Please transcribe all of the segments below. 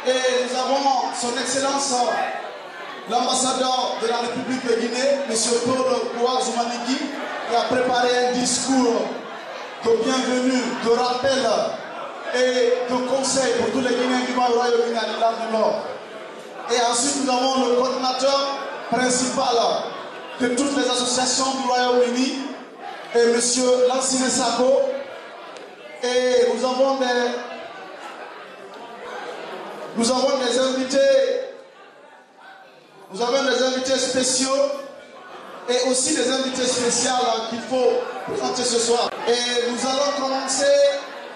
Et nous avons son Excellence, l'ambassadeur de la République de Guinée, M. Paul Kouazoumaniki, qui a préparé un discours de bienvenue, de rappel et de conseil pour tous les Guinéens qui vont au Royaume-Uni à l'île du Nord. Et ensuite, nous avons le coordinateur principal de toutes les associations du Royaume-Uni, et M. Lansine Sako. Et nous avons des invités spéciaux et aussi des invités spéciales qu'il faut présenter ce soir. Et nous allons commencer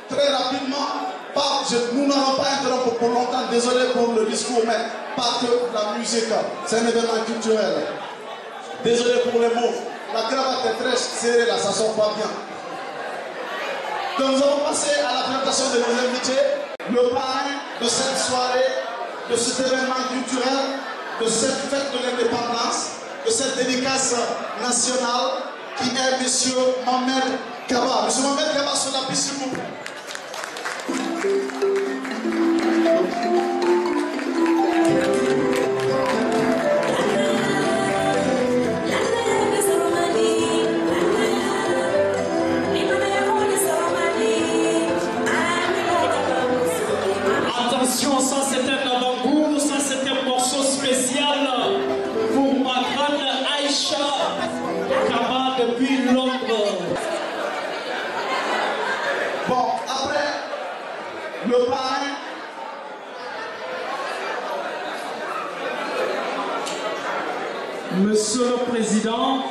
très rapidement par, nous n'allons pas interrompre pour longtemps, désolé pour le discours, mais pas que la musique, c'est un événement culturel. Désolé pour les mots, la cravate est très serrée là, ça ne sort pas bien. Donc nous allons passer à la présentation de nos invités, le parrain de cette soirée, de cet événement culturel, de cette fête de l'indépendance, de cette dédicace nationale qui est M. Mohamed Kaba. M. Mohamed Kaba sur la piste, s'il vous plaît. Attention, ça c'est un avant-goût, ça c'est un morceau spécial pour ma grande Aïcha Kaba depuis Londres. Bon, après le parrain, Monsieur le Président,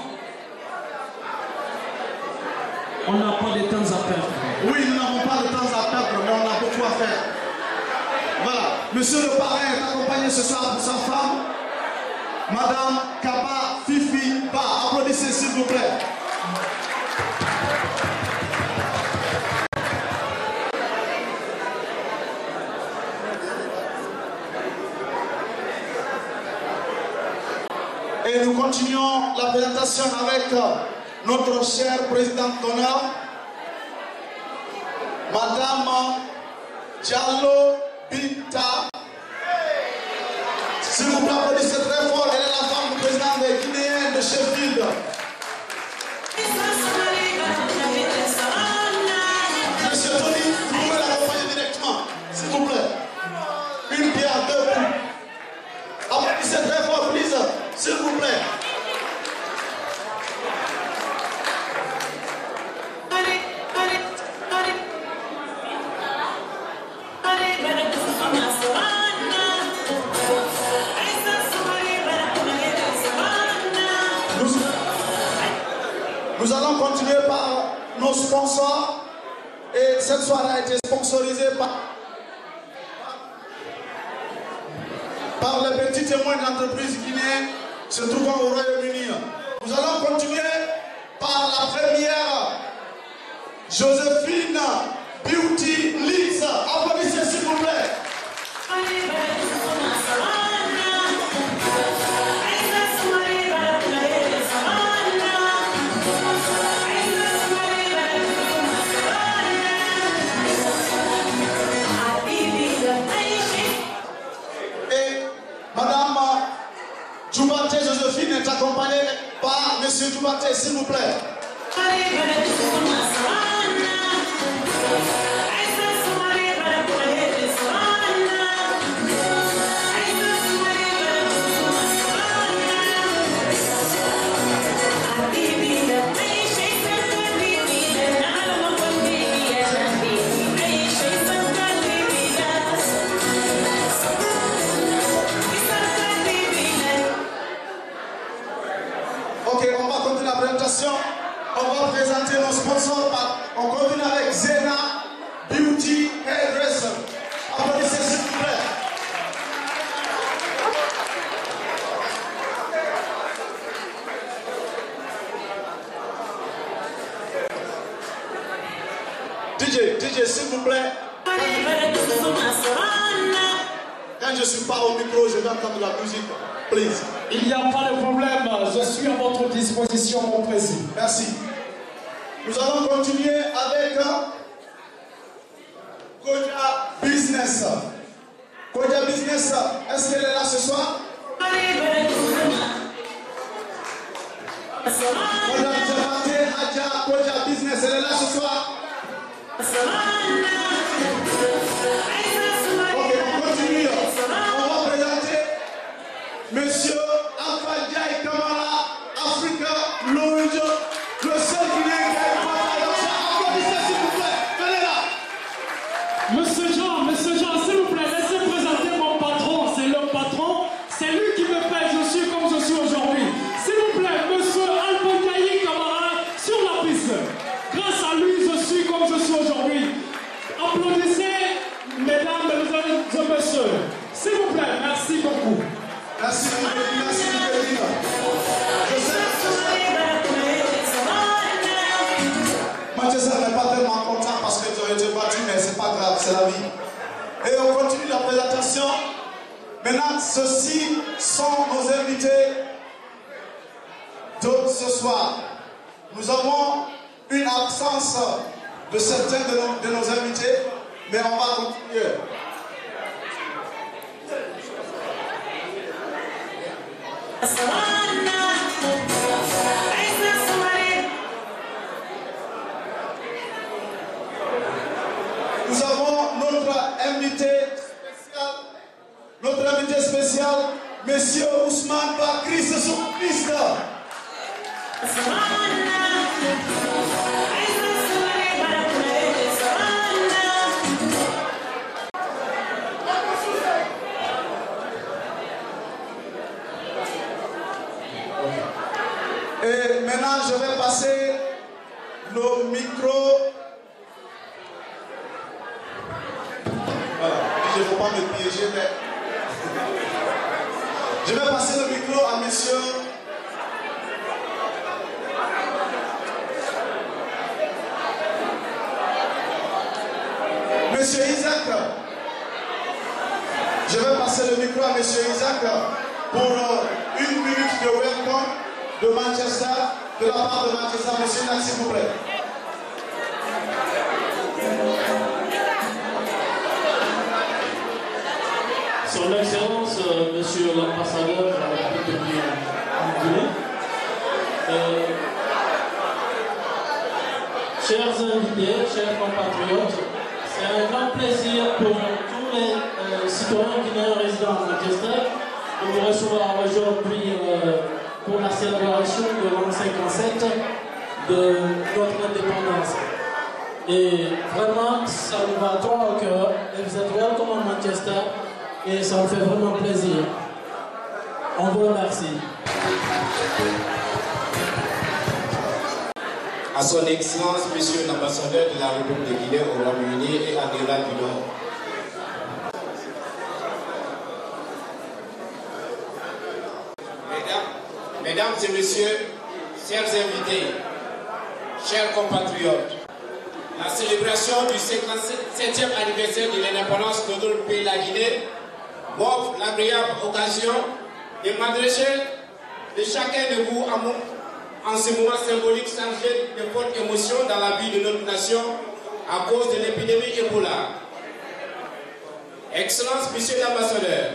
on n'a pas de temps à perdre. oui, nous n'avons pas de temps à perdre, mais on a beaucoup à faire. Voilà, monsieur le parrain est accompagné ce soir pour sa femme, Madame Kaba Fifi Ba. Applaudissez s'il vous plaît. Et nous continuons la présentation avec notre chère présidente d'honneur, Madame Diallo Binta. S'il vous plaît, applaudissez très fort. Elle est la femme du président des Guinéens de Sheffield. Monsieur Tony, vous pouvez l'accompagner directement, s'il vous plaît. Une pierre, deux coups. Applaudissez très fort, please, s'il vous plaît. Nous allons continuer par nos sponsors. Et cette soirée a été sponsorisée par les petits témoins d'entreprises guinéennes se trouvant au Royaume-Uni. Nous allons continuer par la première, Joséphine Beauty Leeds. Applaudissez s'il vous plaît. Djoubaté Joséphine est accompagnée par M. Djoubaté, s'il vous plaît. Ok, on va continuer la présentation. On va présenter nos sponsors. On continue avec Zena Beauty Hairdresser. Applaudissez s'il vous plaît. DJ, s'il vous plaît. Quand je ne suis pas au micro, je vais entendre la musique. Please. Il n'y a pas de problème, je suis à votre disposition, mon président. Merci. Nous allons continuer avec Koja Business. Koja Business. Ok, on continue. On va présenter Monsieur Alpha Diaye Camara, Africa Lounge, le seul Guinéen qui a une bataille dans ça. Applaudissez s'il vous plaît. Venez là. Monsieur Jean, s'il vous plaît, laissez présenter mon patron. C'est le patron. C'est lui qui me paye. Je suis comme je suis aujourd'hui. S'il vous plaît, Monsieur Alpha Diaye Camara sur la piste. Grâce à lui, je suis comme je suis aujourd'hui. Applaudissez, mesdames et messieurs. S'il vous plaît, merci beaucoup. Merci, merci, je sais. Manchester n'est pas tellement content parce qu'ils ont été battus, mais c'est pas grave, c'est la vie. Et on continue la présentation. Maintenant, ceux-ci sont nos invités de ce soir. Nous avons une absence de certains de nos invités, mais on va continuer. Nous avons notre invité spécial, Monsieur Ousmane Bakri, sur piste. Et maintenant, je vais passer le micro. Voilà, il ne faut pas me piéger, mais je vais passer le micro à monsieur. Monsieur Isaac. Je vais passer le micro à monsieur Isaac pour 1 minute de welcome de Manchester, de la part de Manchester. Monsieur Isaac, s'il vous plaît. Son Excellence, Monsieur l'ambassadeur de la République de Guinée, chers invités, chers compatriotes, c'est un grand plaisir pour tous les citoyens guinéens résidant à Manchester de vous recevoir aujourd'hui pour la célébration de l'an 57 de notre indépendance. Et vraiment, ça nous va droit au cœur et vous êtes welcome à Manchester. Et ça me fait vraiment plaisir. On vous remercie. À son Excellence, Monsieur l'ambassadeur de la République de Guinée au Royaume-Uni et à l'Irlande du Nord. Mesdames et Messieurs, chers invités, chers compatriotes, la célébration du 57e anniversaire de l'indépendance de notre pays, la Guinée, m'offre l'agréable occasion de m'adresser de chacun de vous en ce moment symbolique chargé de fortes émotions dans la vie de notre nation à cause de l'épidémie Ebola. Excellence, Monsieur l'ambassadeur,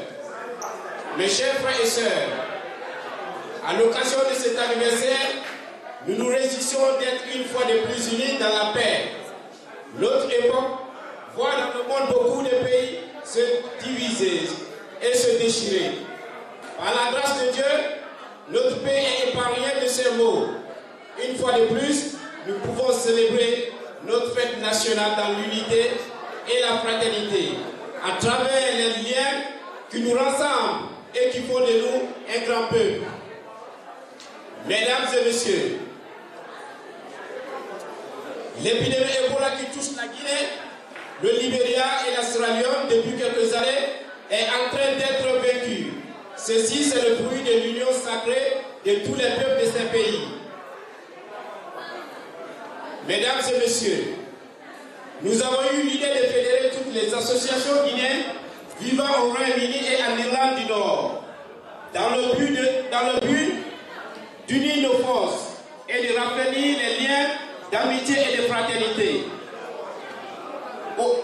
mes chers frères et sœurs, à l'occasion de cet anniversaire, nous nous réjouissons d'être une fois de plus unis dans la paix. Notre époque voit dans le monde beaucoup de pays se diviser et se déchirer. Par la grâce de Dieu, notre pays est épargné de ces maux. Une fois de plus, nous pouvons célébrer notre fête nationale dans l'unité et la fraternité, à travers les liens qui nous rassemblent et qui font de nous un grand peuple. Mesdames et messieurs, l'épidémie Ebola qui touche la Guinée, le Libéria et la Sierra Leone depuis quelques années est en train d'être vaincue. Ceci, c'est le fruit de l'union sacrée de tous les peuples de ces pays. Mesdames et messieurs, nous avons eu l'idée de fédérer toutes les associations guinéennes vivant au Royaume-Uni et en Irlande du Nord, dans le but d'unir nos forces et de raffermir les liens d'amitié et de fraternité.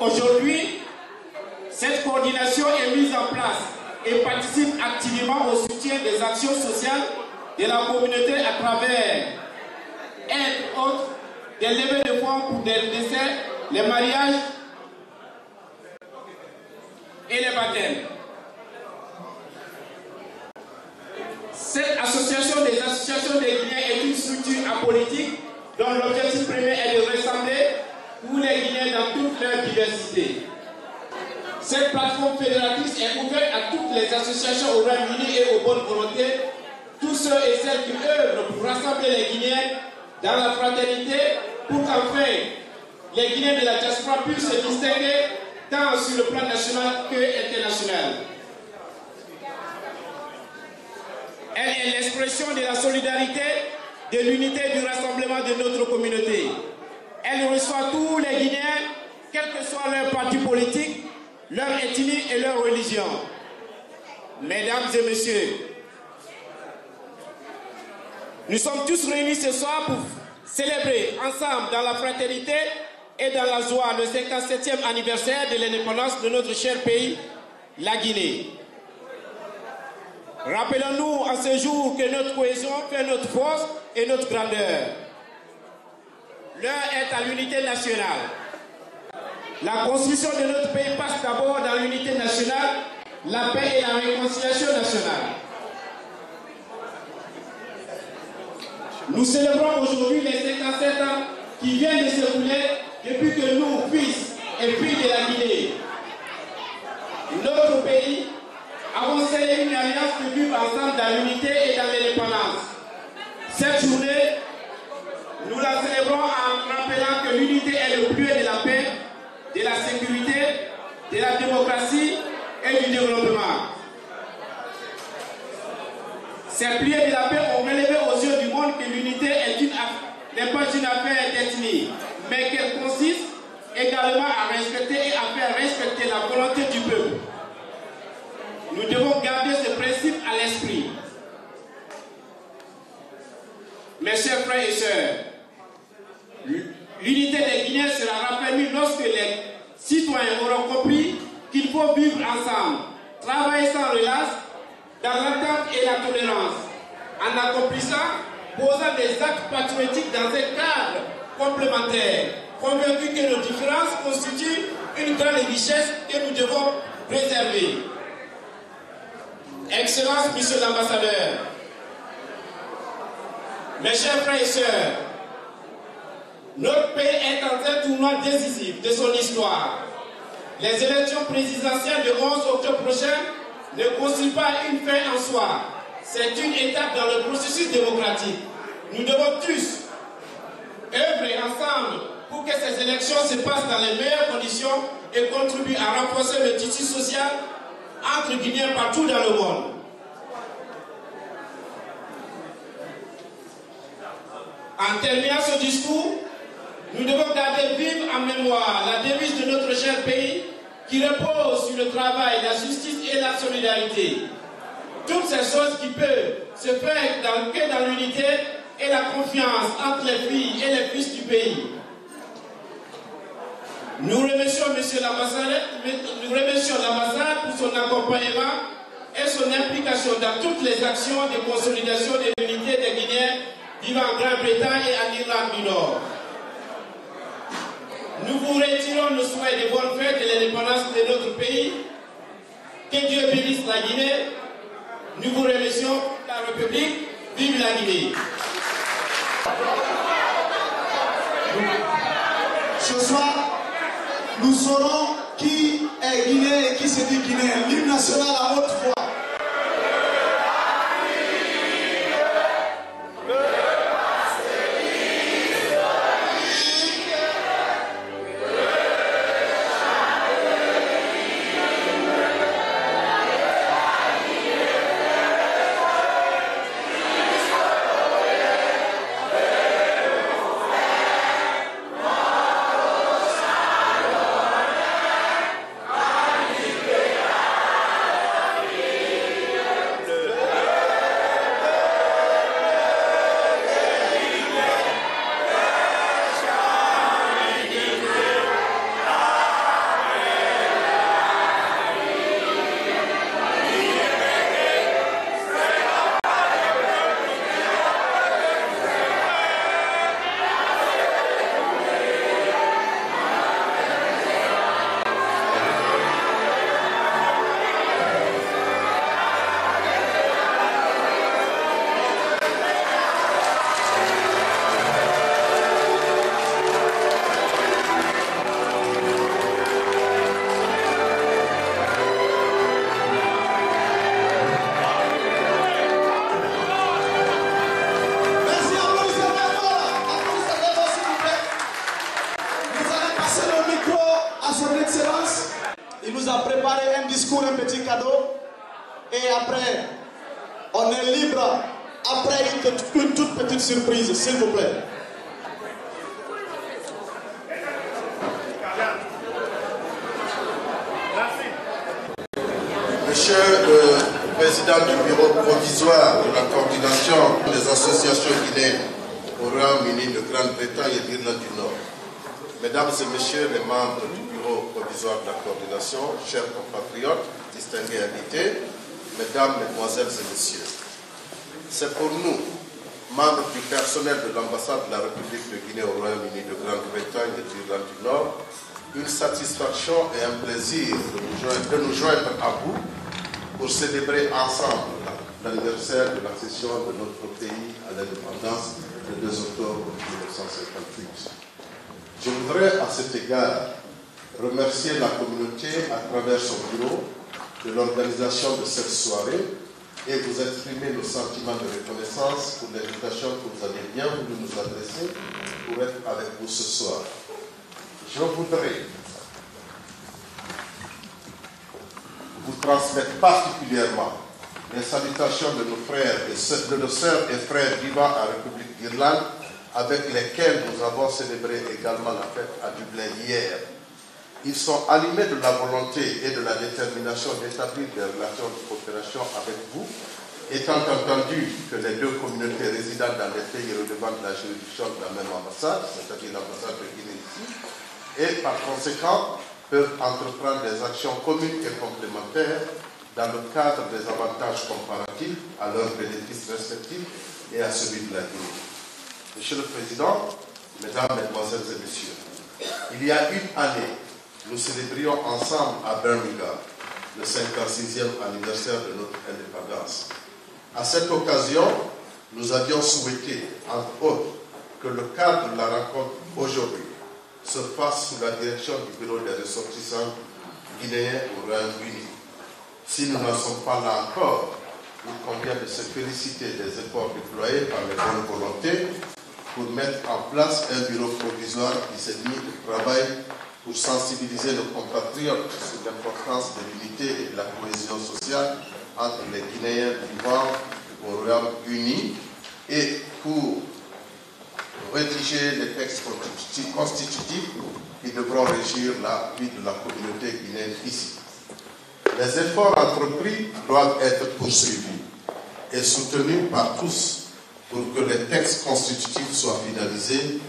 Aujourd'hui, cette coordination est mise en place et participe activement au soutien des actions sociales de la communauté à travers, entre autres, des levées de fonds pour des décès les mariages et les baptêmes. Cette association des associations des Guinéens est une structure apolitique dont l'objectif premier est de rassembler tous les Guinéens dans toute leur diversité. Cette plateforme fédératrice est ouverte à toutes les associations au Royaume-Uni et aux bonnes volontés, tous ceux et celles qui œuvrent pour rassembler les Guinéens dans la fraternité pour qu'enfin les Guinéens de la diaspora puissent se distinguer tant sur le plan national que international. Elle est l'expression de la solidarité, de l'unité du rassemblement de notre communauté. Elle reçoit tous les Guinéens, quel que soit leur parti politique, leur ethnie et leur religion. Mesdames et messieurs, nous sommes tous réunis ce soir pour célébrer ensemble dans la fraternité et dans la joie le 57e anniversaire de l'indépendance de notre cher pays, la Guinée. Rappelons-nous en ce jour que notre cohésion fait notre force et notre grandeur. L'heure est à l'unité nationale. La construction de notre pays passe d'abord dans l'unité nationale, la paix et la réconciliation nationale. Nous célébrons aujourd'hui les 57 ans qui viennent de s'écouler depuis que nous, fils et filles de la Guinée, notre pays, avons scellé une alliance de vivre ensemble dans l'unité et dans l'indépendance. Cette journée, nous la célébrons en rappelant que l'unité est le plus de la paix, de la sécurité, de la démocratie et du développement. Ces piliers de la paix ont relevé aux yeux du monde que l'unité n'est pas une affaire d'ethnie, mais qu'elle consiste également à respecter et à faire respecter la volonté du peuple. Nous devons garder ce principe à l'esprit. Mes chers frères et sœurs, l'unité des Guinéens sera raffermie lorsque les citoyens auront compris qu'il faut vivre ensemble, travailler sans relâche, dans l'attente et la tolérance, en accomplissant, posant des actes patriotiques dans un cadre complémentaire, convaincus que nos différences constituent une grande richesse que nous devons préserver. Excellence, Monsieur l'Ambassadeur, mes chers frères et sœurs, notre pays est dans un tournant décisif de son histoire. Les élections présidentielles du 11 octobre prochain ne constituent pas une fin en soi. C'est une étape dans le processus démocratique. Nous devons tous œuvrer ensemble pour que ces élections se passent dans les meilleures conditions et contribuent à renforcer le tissu social entre Guinéens partout dans le monde. En terminant ce discours, nous devons garder vive en mémoire la devise de notre cher pays qui repose sur le travail, la justice et la solidarité. Toutes ces choses qui peuvent se faire que dans l'unité et la confiance entre les filles et les fils du pays. Nous remercions l'ambassade pour son accompagnement et son implication dans toutes les actions de consolidation de l'unité des Guinéens vivant en Grande-Bretagne et en Irlande du Nord. Nous vous retirons le souhait de bonne fête de l'indépendance de notre pays. Que Dieu bénisse la Guinée. Nous vous remercions, la République. Vive la Guinée. Ce soir, nous saurons qui est Guinéen et qui se dit Guinéen. L'hymne national à haute voix. son excellence. Il nous a préparé un discours, un petit cadeau. Et après, on est libre. Après, une toute petite surprise, s'il vous plaît. Monsieur le Président du Bureau provisoire de la coordination des associations guinéennes au Royaume-Uni de Grande-Bretagne et d'Irlande du Nord, Mesdames et Messieurs les membres du Bureau provisoire de la coordination, chers compatriotes, distingués invités, Mesdames, Mesdemoiselles et Messieurs, c'est pour nous, membres du personnel de l'ambassade de la République de Guinée au Royaume-Uni de Grande-Bretagne et d'Irlande du Nord, une satisfaction et un plaisir de nous joindre à vous pour célébrer ensemble l'anniversaire de l'accession de notre pays à l'indépendance le 2 octobre 1958. Je voudrais à cet égard remercier la communauté à travers son bureau de l'organisation de cette soirée et vous exprimer nos sentiments de reconnaissance pour l'invitation que vous avez bien voulu nous adresser pour être avec vous ce soir. Je voudrais vous transmettre particulièrement les salutations de nos frères et de nos sœurs et frères vivant en République d'Irlande, avec lesquels nous avons célébré également la fête à Dublin hier. Ils sont animés de la volonté et de la détermination d'établir des relations de coopération avec vous, étant entendu que les deux communautés résidant dans les pays relevant de la juridiction de la même ambassade, c'est-à-dire l'ambassade de Guinée ici, et par conséquent peuvent entreprendre des actions communes et complémentaires dans le cadre des avantages comparatifs à leurs bénéfices respectifs et à celui de la Guinée. Monsieur le Président, Mesdames, Mesdemoiselles et Messieurs, il y a une année, nous célébrions ensemble à Birmingham le 56e anniversaire de notre indépendance. À cette occasion, nous avions souhaité, entre autres, que le cadre de la rencontre aujourd'hui se fasse sous la direction du Bureau des ressortissants guinéens au Royaume-Uni. Si nous n'en sommes pas là encore, il convient de se féliciter des efforts déployés par les bonnes volontés pour mettre en place un bureau provisoire qui s'est mis au travail pour sensibiliser nos compatriotes sur l'importance de l'unité et de la cohésion sociale entre les Guinéens vivant au Royaume-Uni et pour rédiger les textes constitutifs qui devront régir la vie de la communauté guinéenne ici. Les efforts entrepris doivent être poursuivis et soutenus par tous pour que les textes constitutifs soient finalisés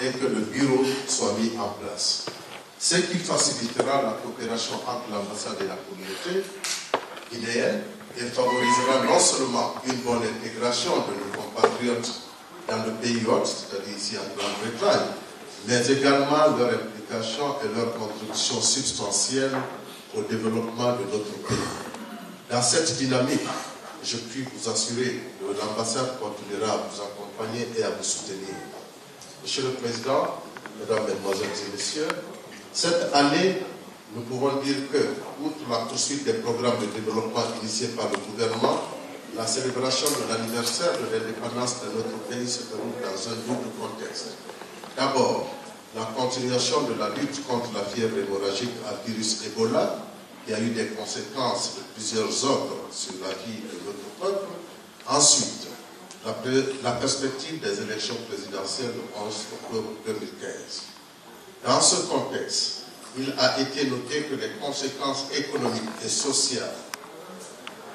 et que le bureau soit mis en place. Ce qui facilitera la coopération entre l'ambassade et la communauté guinéenne et favorisera non seulement une bonne intégration de nos compatriotes dans le pays hôte, c'est-à-dire ici en Grande-Bretagne, mais également leur implication et leur contribution substantielle au développement de notre pays. Dans cette dynamique, je puis vous assurer que l'ambassade continuera à vous accompagner et à vous soutenir. Monsieur le Président, Mesdames, Mesdemoiselles et Messieurs, cette année, nous pouvons dire que, outre la poursuite des programmes de développement initiés par le gouvernement, la célébration de l'anniversaire de l'indépendance de notre pays se déroule dans un double contexte. D'abord, la continuation de la lutte contre la fièvre hémorragique à virus Ebola, qui a eu des conséquences de plusieurs ordres sur la vie de notre peuple. Ensuite, la perspective des élections présidentielles le 11 octobre 2015. Dans ce contexte, il a été noté que les conséquences économiques et sociales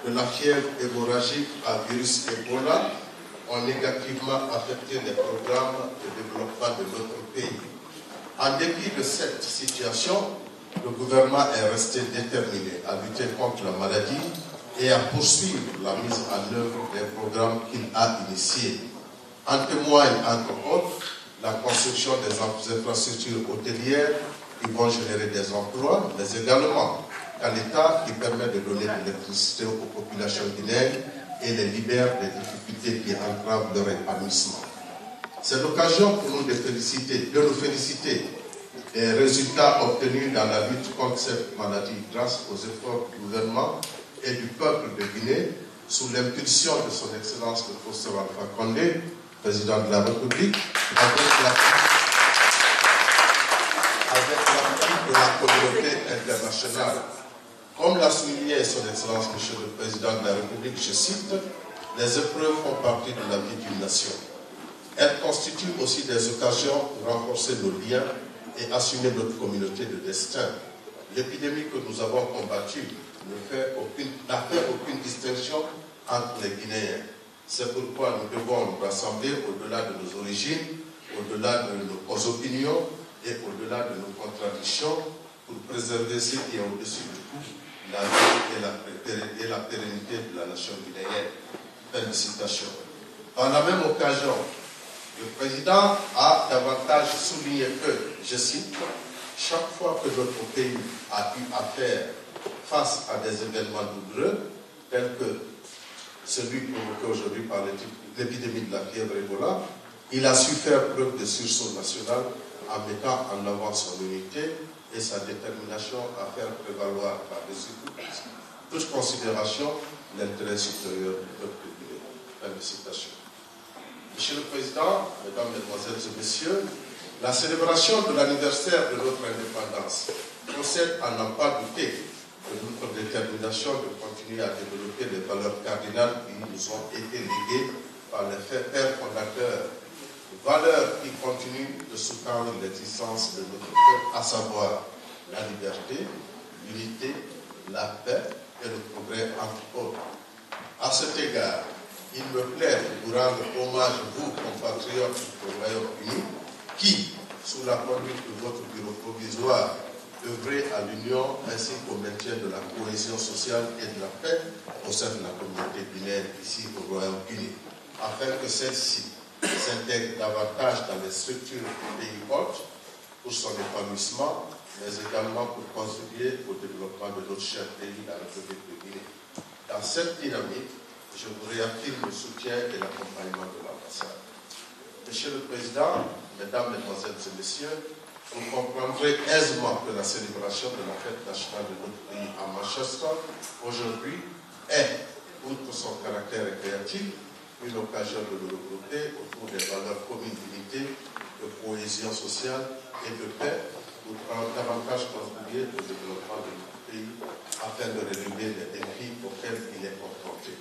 de la fièvre hémorragique à virus Ebola ont négativement affecté les programmes de développement de notre pays. En dépit de cette situation, le gouvernement est resté déterminé à lutter contre la maladie et à poursuivre la mise en œuvre des programmes qu'il a initiés. En témoigne, entre autres, la construction des infrastructures hôtelières qui vont générer des emplois, mais également à l'État qui permet de donner de l'électricité aux populations guinéennes et les libère des difficultés qui entravent leur épanouissement. C'est l'occasion pour nous de nous féliciter des résultats obtenus dans la lutte contre cette maladie grâce aux efforts du gouvernement et du peuple de Guinée sous l'impulsion de son Excellence le professeur Alpha Condé, président de la République, avec l'appui de la communauté internationale. Comme l'a souligné Son Excellence, Monsieur le Président de la République, je cite, « Les épreuves font partie de la vie d'une nation. Elles constituent aussi des occasions pour renforcer nos liens et assumer notre communauté de destin. L'épidémie que nous avons combattue n'a fait aucune distinction entre les Guinéens. C'est pourquoi nous devons nous rassembler au-delà de nos origines, au-delà de nos opinions et au-delà de nos contradictions pour préserver ce qui est au-dessus de tout, la vie et la pérennité de la nation guinéenne. » Félicitations. Par la même occasion, le président a davantage souligné que, je cite, « chaque fois que notre pays a eu à faire face à des événements douloureux, tels que celui provoqué aujourd'hui par l'épidémie de la fièvre Ebola, il a su faire preuve de sursaut national en mettant en avant son unité et sa détermination à faire prévaloir par-dessus toute considération l'intérêt supérieur du peuple guinéen. » Félicitations. Monsieur le Président, Mesdames, Mesdemoiselles et Messieurs, la célébration de l'anniversaire de notre indépendance procède à n'en pas douter de notre détermination de continuer à développer les valeurs cardinales qui nous ont été léguées par les pères fondateurs, valeurs qui continuent de sous-tendre l'existence de notre peuple, à savoir la liberté, l'unité, la paix et le progrès entre autres. À cet égard, il me plaît de vous rendre hommage, vous, compatriotes du Royaume-Uni, qui, sous la conduite de votre bureau provisoire, œuvrez à l'union ainsi qu'au maintien de la cohésion sociale et de la paix au sein de la communauté guinéenne ici au Royaume-Uni, afin que celle-ci s'intègre davantage dans les structures du pays hôte pour son épanouissement, mais également pour contribuer au développement de notre cher pays, la République de Guinée. Dans cette dynamique, je vous réaffirme le soutien et l'accompagnement de l'ambassade. Monsieur le Président, Mesdames, Mesdemoiselles et Messieurs, vous comprendrez aisément que la célébration de la fête nationale de notre pays à Manchester aujourd'hui est, outre son caractère récréatif, une occasion de nous regrouper autour des valeurs communes d'unité, de cohésion sociale et de paix pour davantage contribuer au développement de notre pays afin de relever les défis auxquels il est confronté.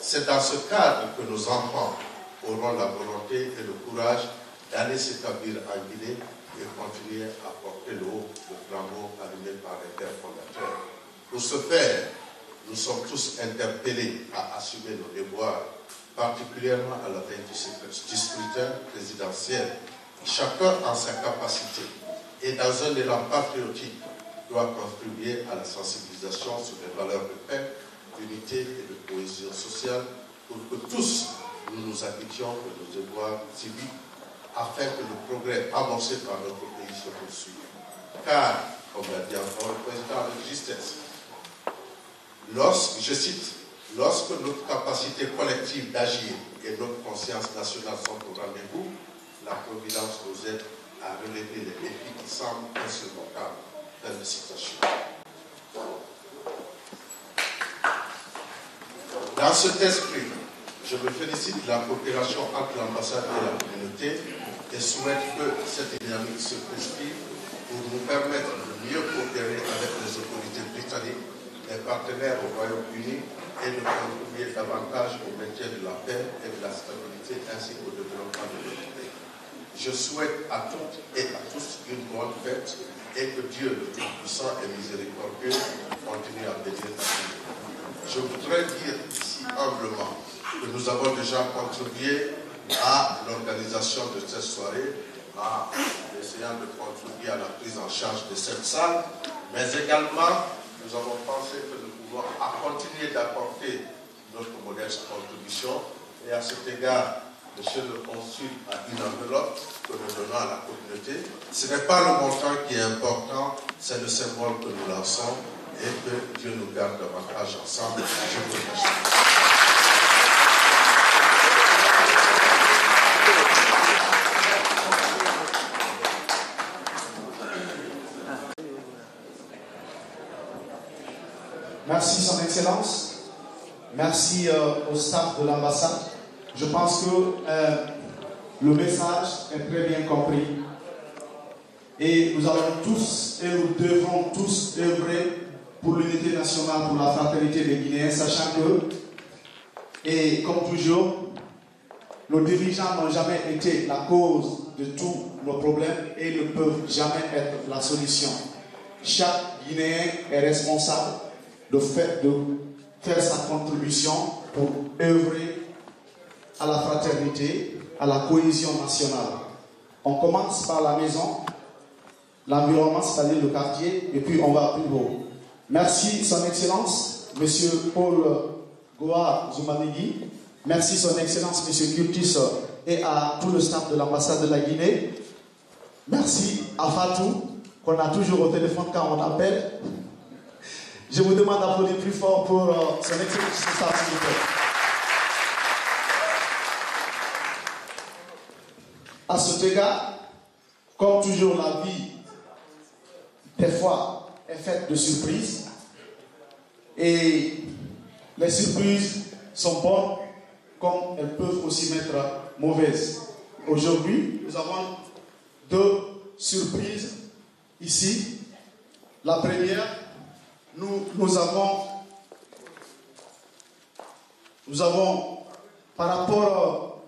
C'est dans ce cadre que nos enfants auront la volonté et le courage d'aller s'établir en Guinée et continuer à porter le haut le flambeau allumé par les pères fondateurs. Pour ce faire, nous sommes tous interpellés à assumer nos devoirs, particulièrement à la veille du scrutin présidentiel. Chacun en sa capacité et dans un élan patriotique doit contribuer à la sensibilisation sur les valeurs de paix, d'unité et de cohésion sociale pour que tous nous nous acquittions de nos devoirs civiques afin que le progrès amorcé par notre pays se poursuive. Car, comme l'a dit encore le président avec justesse, je cite, « Lorsque notre capacité collective d'agir et notre conscience nationale sont au rendez-vous, la Providence nous aide à relever les défis qui semblent insurmontables. » Fin de citation. Dans cet esprit, je me félicite de la coopération entre l'ambassade et la communauté et souhaite que cette dynamique se poursuive pour nous permettre de mieux coopérer avec les autorités britanniques, les partenaires au Royaume-Uni et de contribuer davantage au maintien de la paix et de la stabilité ainsi qu'au développement de notre pays. Je souhaite à toutes et à tous une bonne fête et que Dieu, le Tout-Puissant et Miséricordieux, continue à bénir la vie. Je voudrais dire ici humblement que nous avons déjà contribué à l'organisation de cette soirée, en essayant de contribuer à la prise en charge de cette salle, mais également nous avons pensé que nous pouvons continuer d'apporter notre modeste contribution et à cet égard, Monsieur le Consul a une enveloppe que nous donnons à la communauté. Ce n'est pas le montant qui est important, c'est le symbole que nous lançons et que Dieu nous garde davantage ensemble. Je vous remercie. Merci Son Excellence. Merci au staff de l'ambassade. Je pense que le message est très bien compris. Et nous allons tous et nous devrons tous œuvrer pour l'unité nationale, pour la fraternité des Guinéens, sachant que, et comme toujours, nos dirigeants n'ont jamais été la cause de tous nos problèmes et ne peuvent jamais être la solution. Chaque Guinéen est responsable de faire sa contribution pour œuvrer à la fraternité, à la cohésion nationale. On commence par la maison, l'environnement, c'est-à-dire le quartier, et puis on va plus haut. Merci Son Excellence, Monsieur Paul Goa Zumanigi. Merci Son Excellence, Monsieur Curtis, et à tout le staff de l'ambassade de la Guinée. Merci à Fatou, qu'on a toujours au téléphone quand on appelle. Je vous demande d'applaudir plus fort pour Son Excellence, s'il vous plaît. À cet égard, comme toujours, la vie, des fois, est faite de surprises. Et les surprises sont bonnes, comme elles peuvent aussi être mauvaises. Aujourd'hui, nous avons deux surprises ici. La première, nous avons par rapport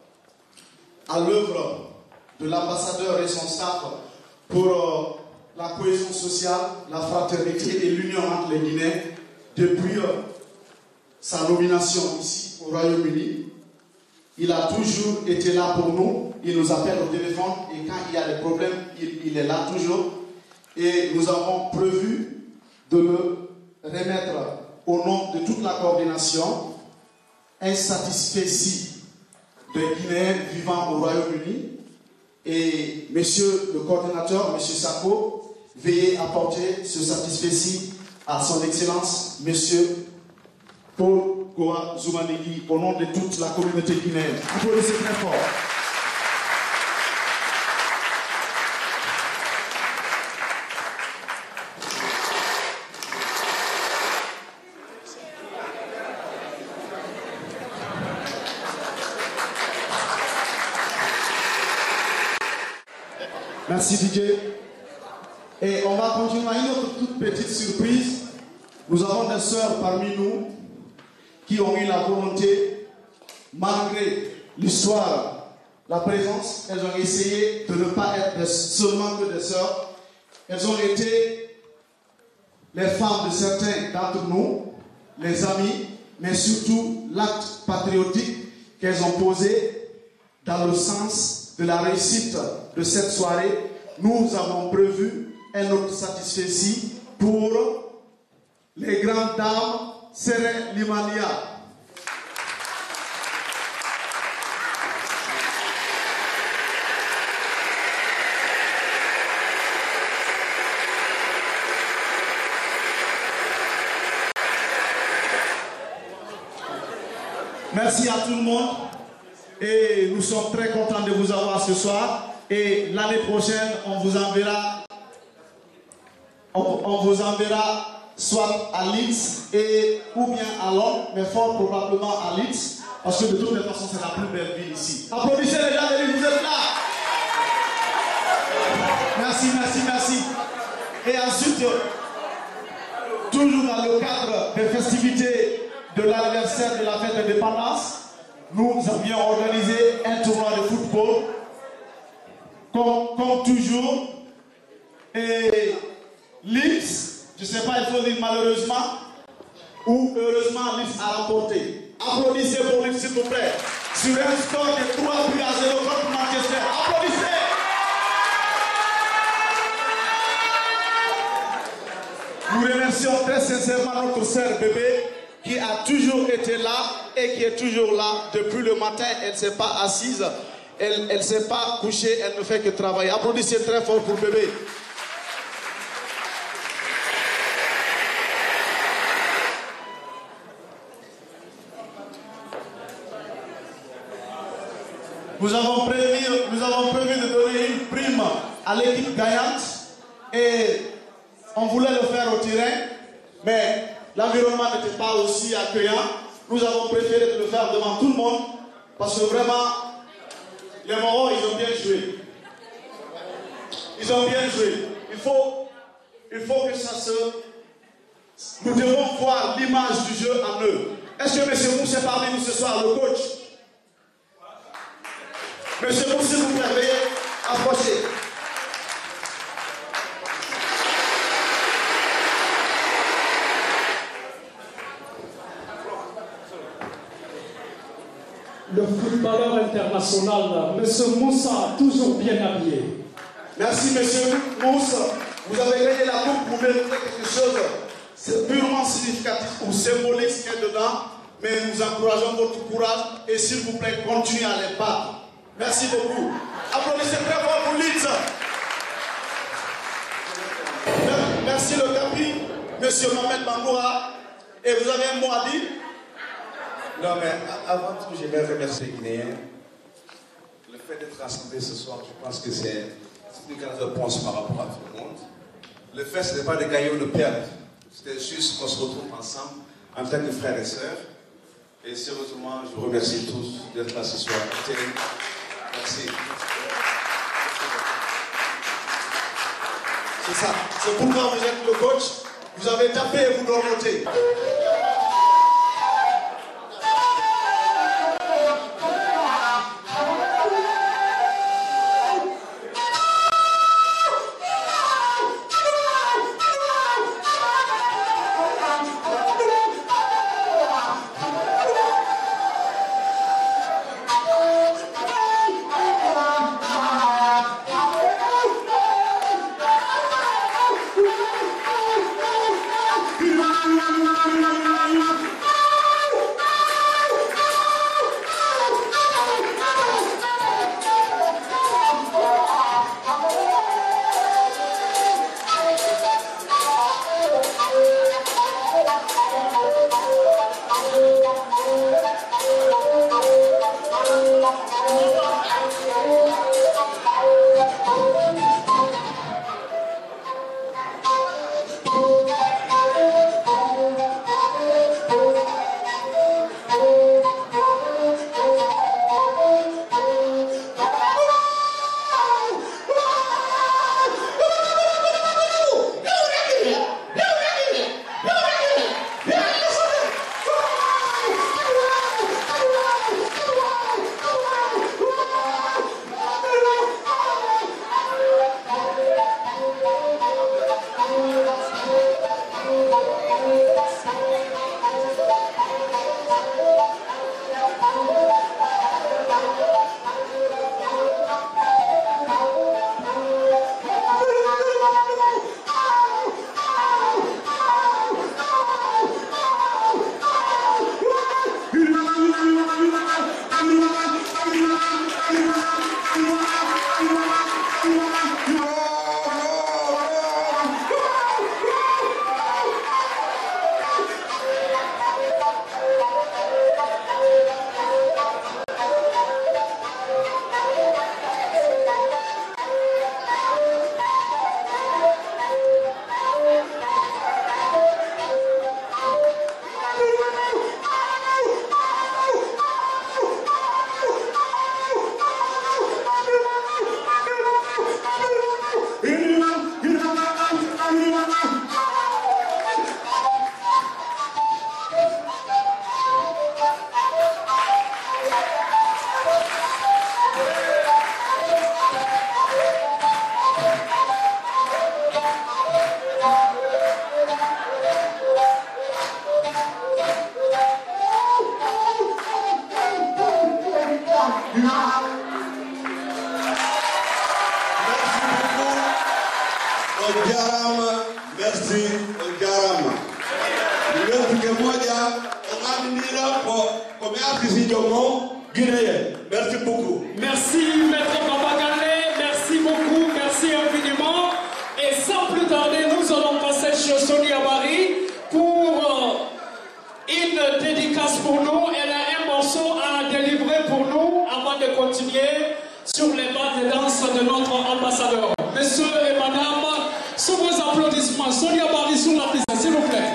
à l'œuvre de l'ambassadeur et son staff pour la cohésion sociale, la fraternité et l'union entre les Guinéens depuis sa nomination ici au Royaume-Uni. Il a toujours été là pour nous. Il nous appelle au téléphone et quand il y a des problèmes, il est là toujours. Et nous avons prévu de le remettre au nom de toute la coordination un satisfecit des Guinéens vivant au Royaume-Uni. Et monsieur le coordinateur, monsieur Sako, veuillez apporter ce satisfecit à son Excellence, monsieur Paul Goa Zumanigi, au nom de toute la communauté guinéenne. Applaudissez très fort. Merci Didier. Et on va continuer à une autre toute petite surprise. Nous avons des sœurs parmi nous qui ont eu la volonté, malgré l'histoire, la présence, elles ont essayé de ne pas être seulement que des sœurs. Elles ont été les femmes de certains d'entre nous, les amis, mais surtout l'acte patriotique qu'elles ont posé dans le sens de la réussite de cette soirée. Nous avons prévu un autre satisfecit pour les grandes dames Sere Limania. Merci à tout le monde et nous sommes très contents de vous avoir ce soir. Et l'année prochaine, on vous enverra soit à Leeds ou bien à Londres, mais fort probablement à Leeds, parce que de toutes les façons, c'est la plus belle ville ici. Applaudissez les gens de Leeds, vous êtes là. Merci, merci, merci. Et ensuite, toujours dans le cadre des festivités de l'anniversaire de la fête d'indépendance, nous avions organisé un tournoi de football. Comme toujours, et Leeds, je ne sais pas, il faut dire malheureusement, ou heureusement, Leeds a remporté. Applaudissez pour Leeds, s'il vous plaît. Sur un score de 3 buts à 0 contre Manchester. Applaudissez. Nous remercions très sincèrement notre sœur bébé qui a toujours été là et qui est toujours là. Depuis le matin, elle ne s'est pas assise. Elle ne s'est pas couchée, elle ne fait que travailler. Applaudissez très fort pour bébé. Nous avons prévu de donner une prime à l'équipe gagnante et on voulait le faire au terrain, mais l'environnement n'était pas aussi accueillant. Nous avons préféré le faire devant tout le monde parce que vraiment, les Moros, ils ont bien joué. Ils ont bien joué. Il faut que ça se... Nous devons voir l'image du jeu en eux. Est-ce que M. Mousse est parmi nous ce soir, le coach? M. Mousse, s'il vous plaît, veuillez approcher. Le footballeur international, M. Moussa, toujours bien habillé. Merci, M. Moussa. Vous avez gagné la coupe, vous méritez quelque chose. C'est purement significatif ou symbolique ce qu'il y a dedans, mais nous encourageons votre courage et s'il vous plaît, continuez à les battre. Merci beaucoup. Applaudissez très fort pour Leeds. Merci le capi, M. Mohamed Bangoura. Et vous avez un mot à dire? Non, mais avant tout, je vais remercier les Guinéens. Le fait d'être rassemblés ce soir, je pense que c'est une grande réponse par rapport à tout le monde. Le fait, ce n'est pas de gagner ou de perdre. C'était juste qu'on se retrouve ensemble en tant que frères et sœurs. Et sérieusement, je vous remercie tous d'être là ce soir. Merci. C'est ça. C'est pourquoi vous êtes le coach. Vous avez tapé et vous dormotez. Merci beaucoup. Merci, Maître Babagale. Merci beaucoup. Merci infiniment. Et sans plus tarder, nous allons passer chez Sonia Bari pour une dédicace pour nous. Elle a un morceau à délivrer pour nous avant de continuer sur les pas de danse de notre ambassadeur. Messieurs et madame, sous vos applaudissements, Sonia Bari sous la piste, s'il vous plaît.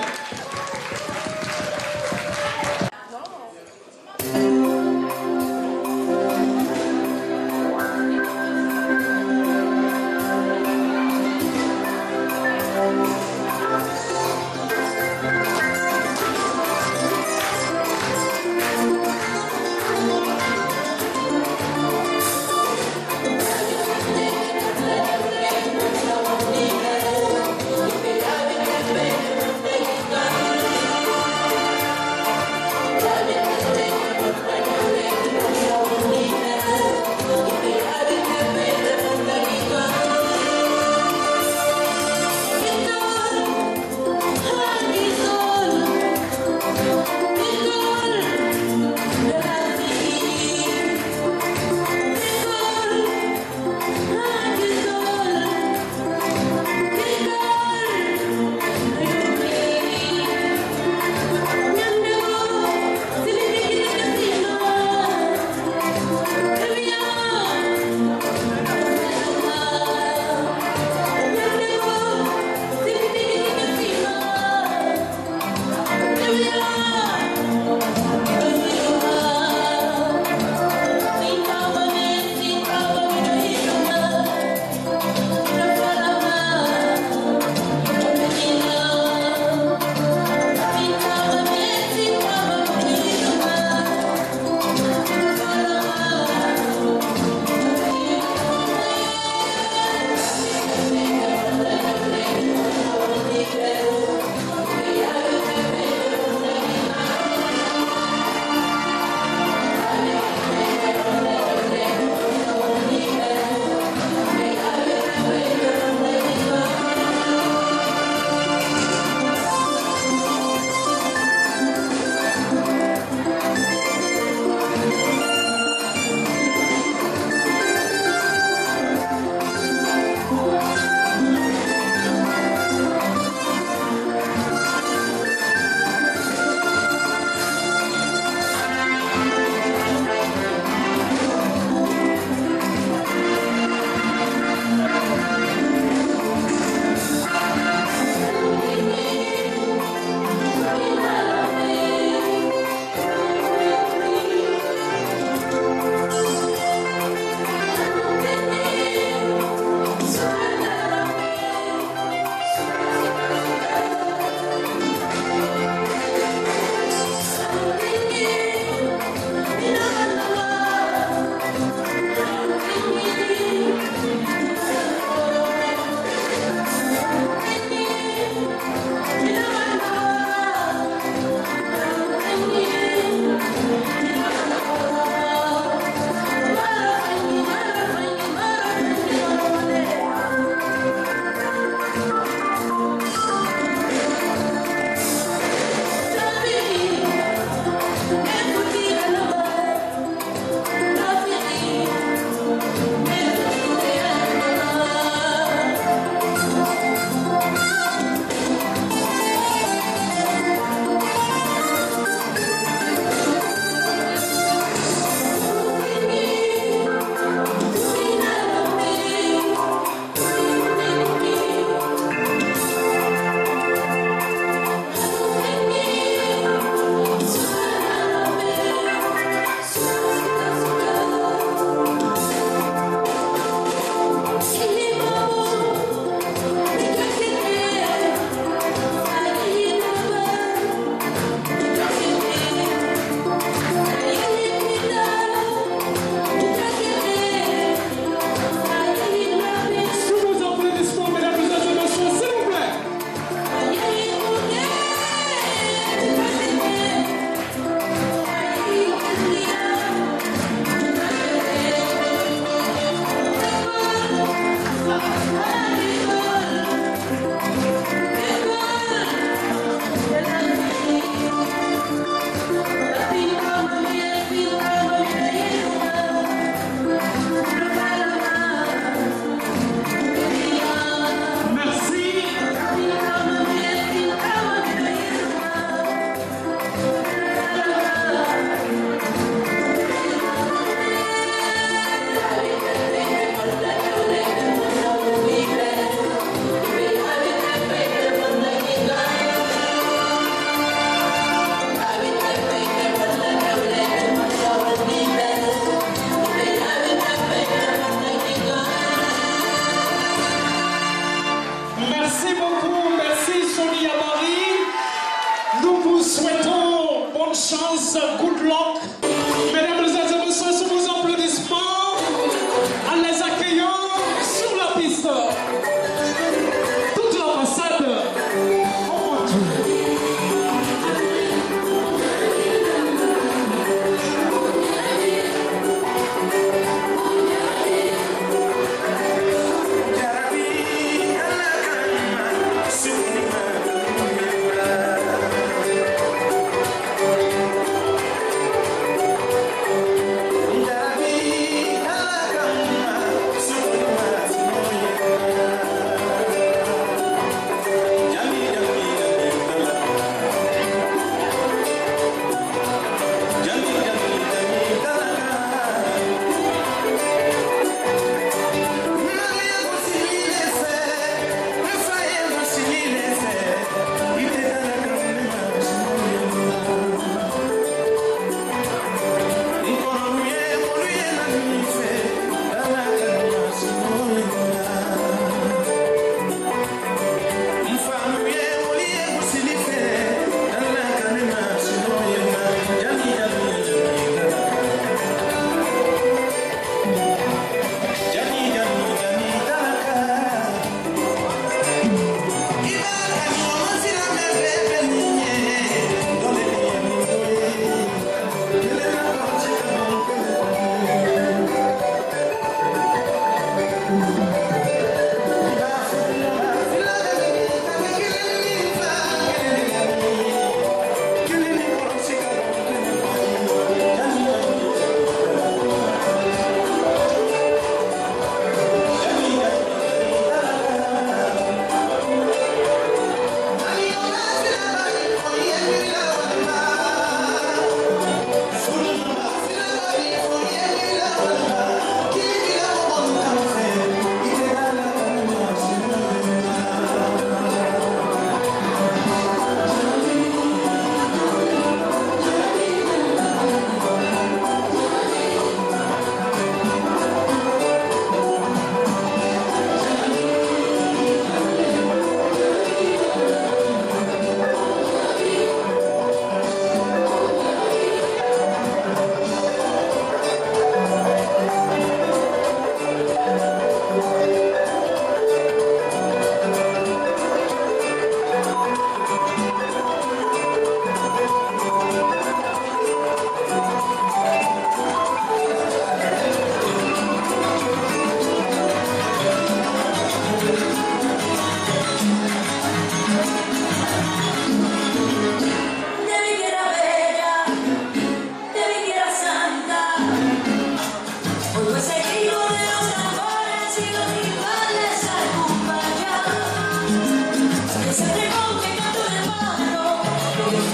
tous good luck. Mesdames et messieurs, sous vos applaudissements, en les accueillant sur la piste. Toute la façade. Oh mon Dieu.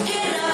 Cuba,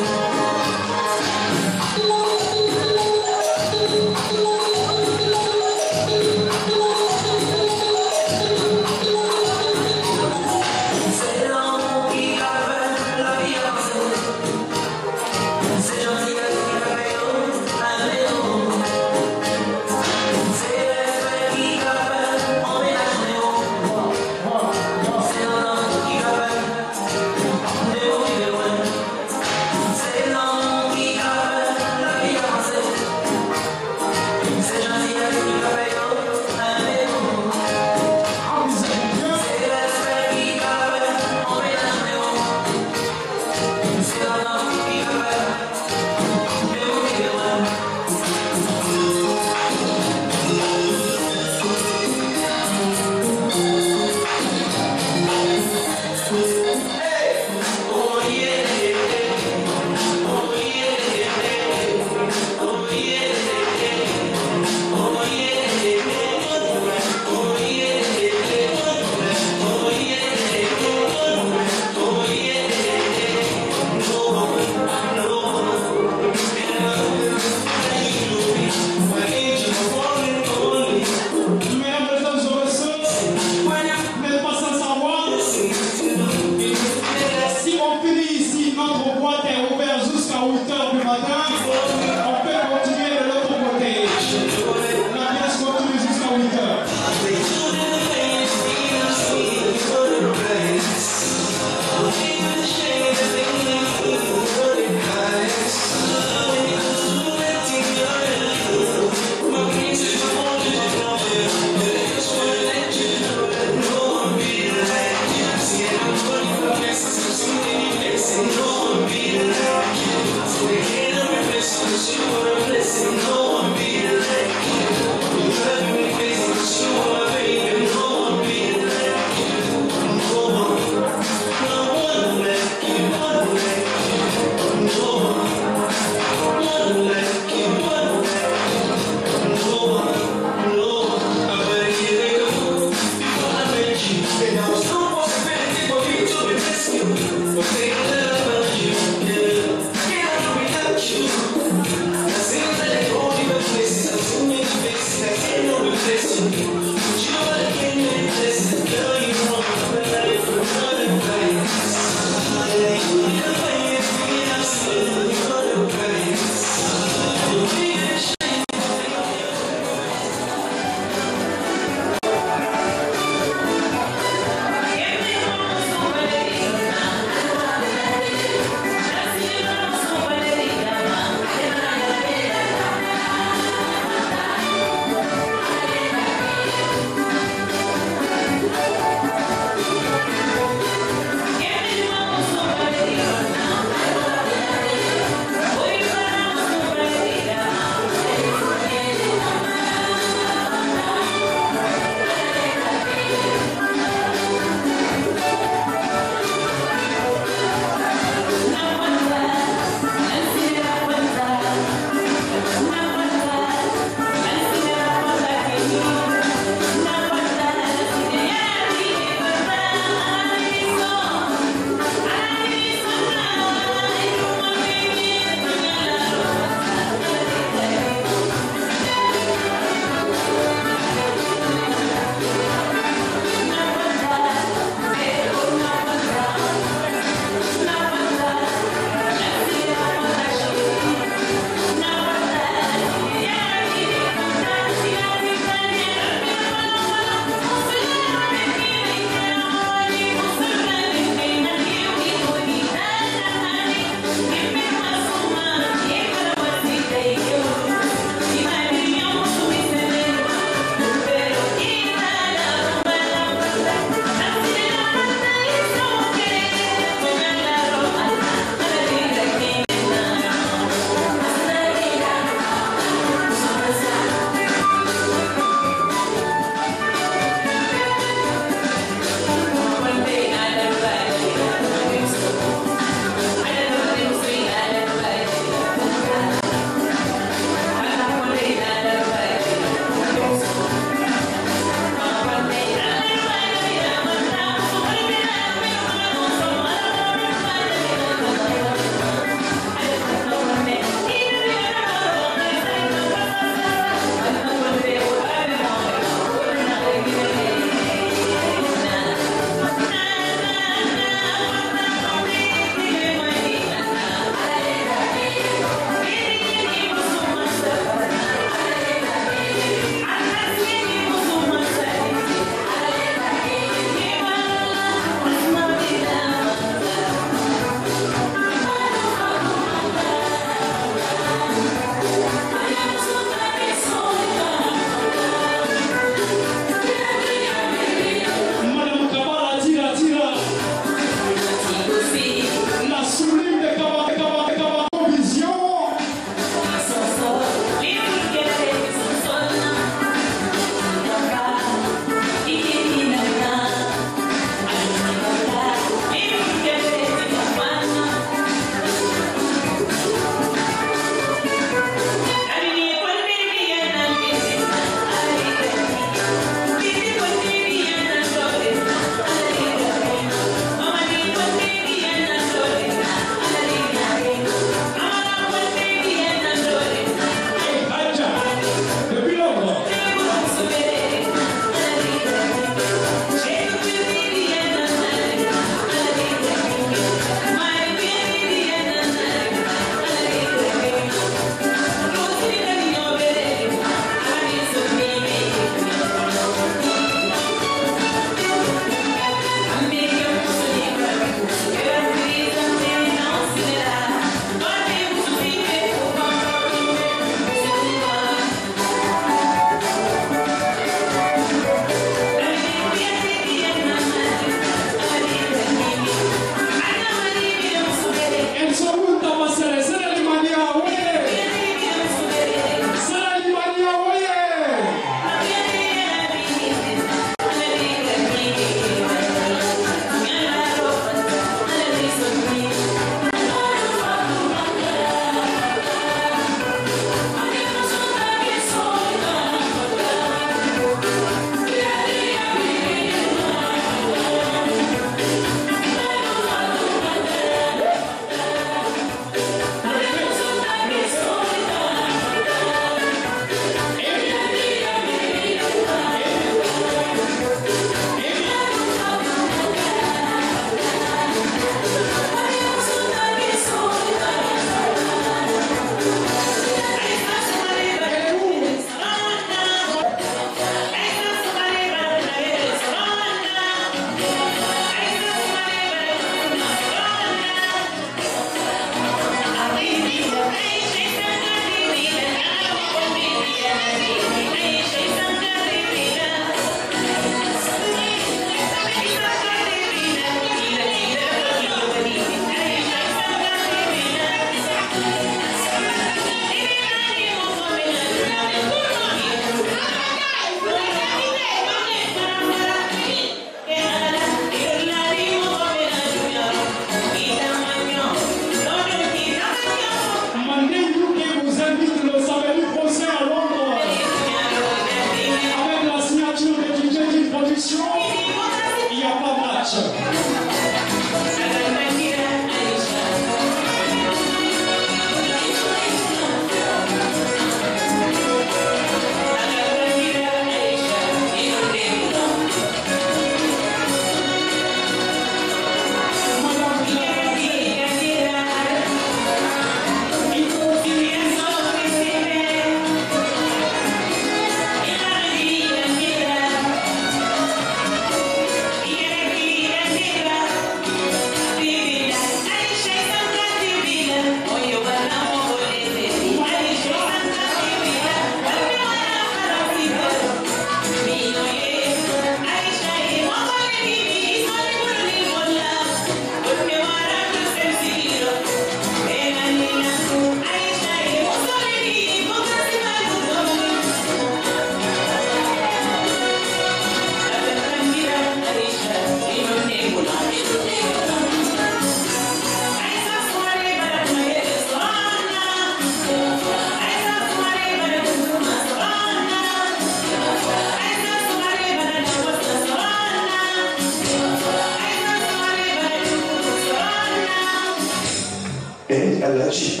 et Alaji.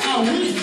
Ah oui.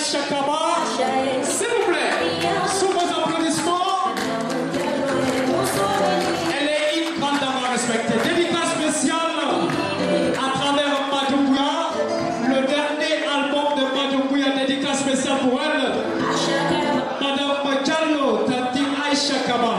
Aïcha Kaba. S'il vous plaît, sous vos applaudissements, elle est une grande dame à respecter. Dédicace spéciale à travers Madoumbouya, le dernier album de Madoumbouya, dédicace spéciale pour elle. Madame Diallo, Tati Aïcha Kaba.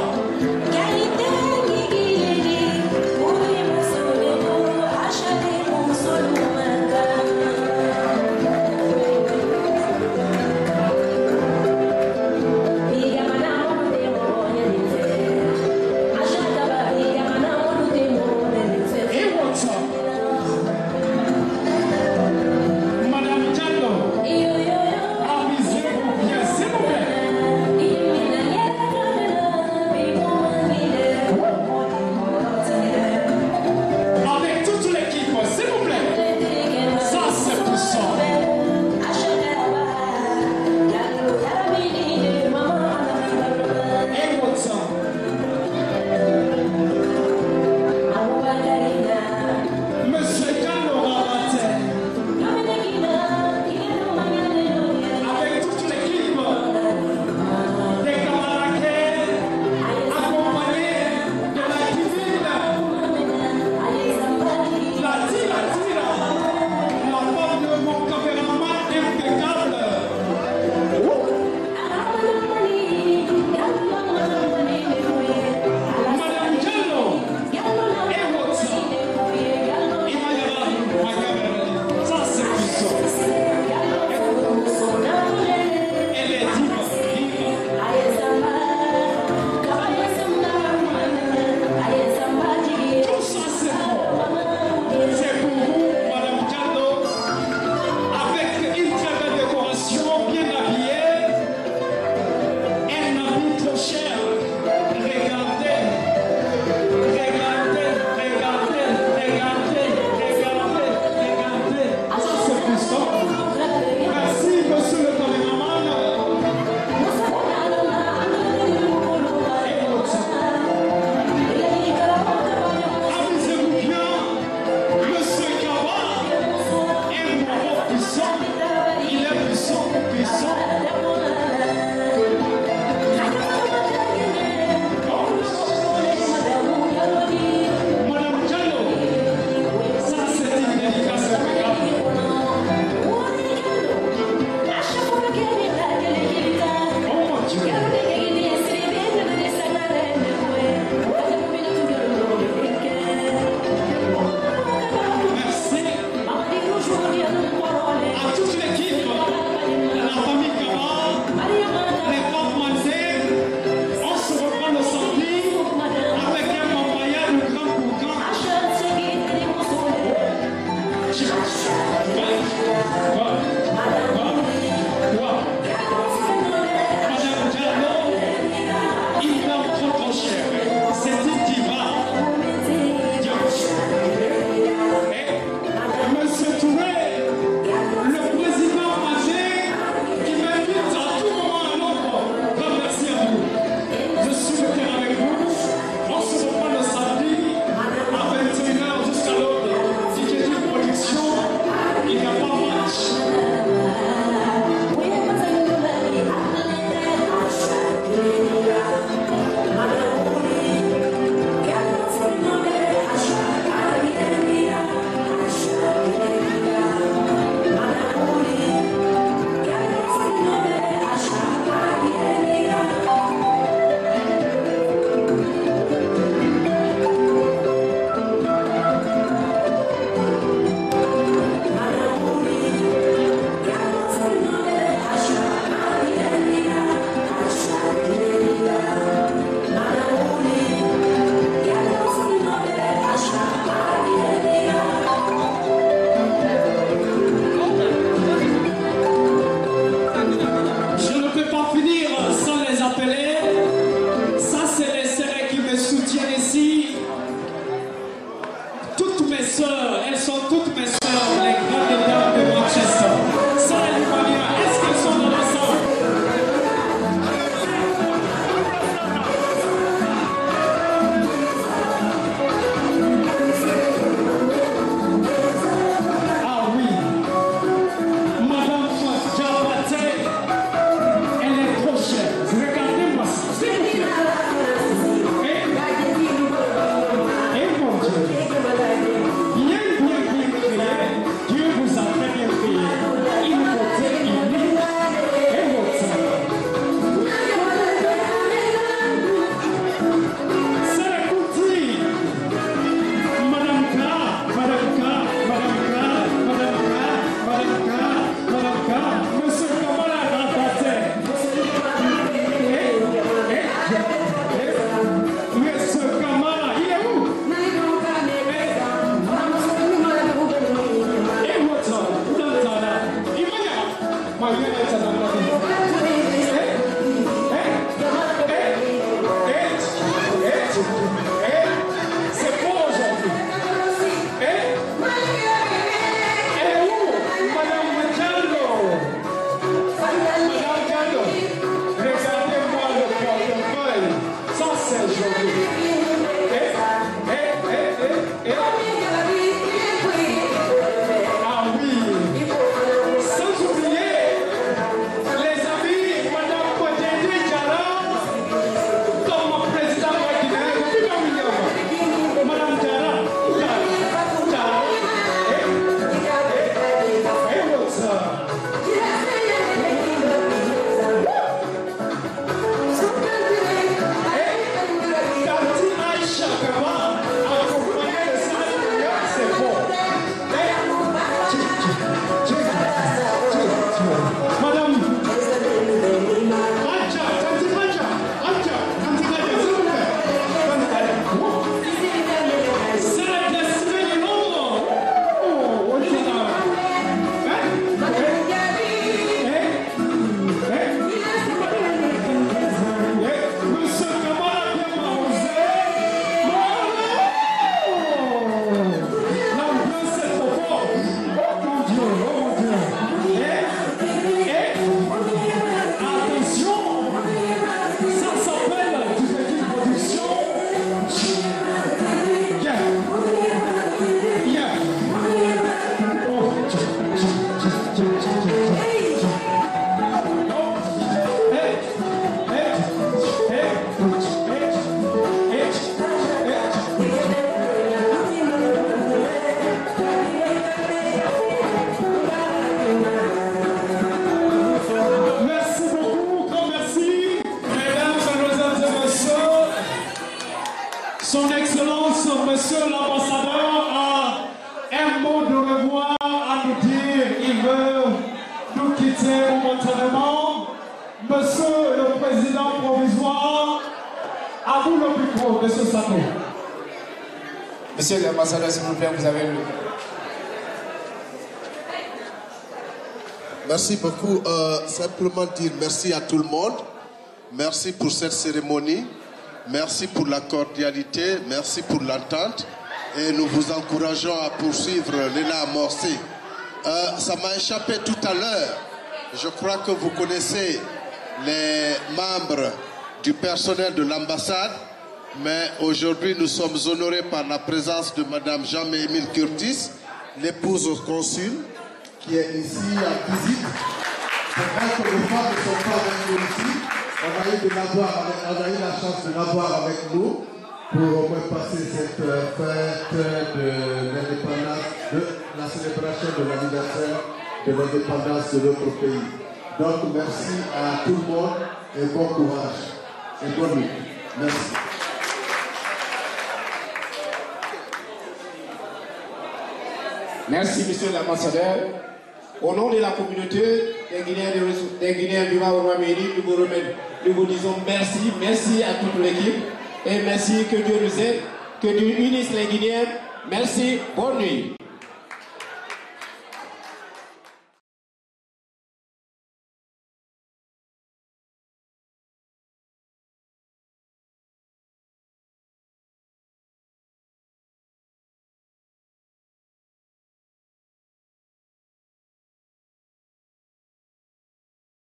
Son Excellence, Monsieur l'ambassadeur, a un mot de revoir à nous dire. Il veut nous quitter momentanément. Monsieur le Président provisoire, à vous le micro, Monsieur Sato. Monsieur l'ambassadeur, s'il vous plaît, vous avez le... Merci beaucoup. Simplement dire merci à tout le monde. Merci pour cette cérémonie. Merci pour la cordialité. Merci pour l'entente. Et nous vous encourageons à poursuivre l'élan amorcé. Ça m'a échappé tout à l'heure. Je crois que vous connaissez les membres du personnel de l'ambassade. Mais aujourd'hui, nous sommes honorés par la présence de Madame Jean-Émile Curtis, l'épouse au consul, qui est ici en visite. C'est vrai que les femmes ne sont pas avec nous ici. On a eu la chance de l'avoir avec nous pour au moins passer cette fête de l'indépendance, de la célébration de l'anniversaire de l'indépendance de notre pays. Donc merci à tout le monde et bon courage et bonne nuit. Merci. Merci, monsieur l'ambassadeur. Au nom de la communauté des Guinéens vivant au Royaume-Uni, nous vous disons merci à toute l'équipe et merci, que Dieu nous aide, que Dieu unisse les Guinéens. Merci, bonne nuit.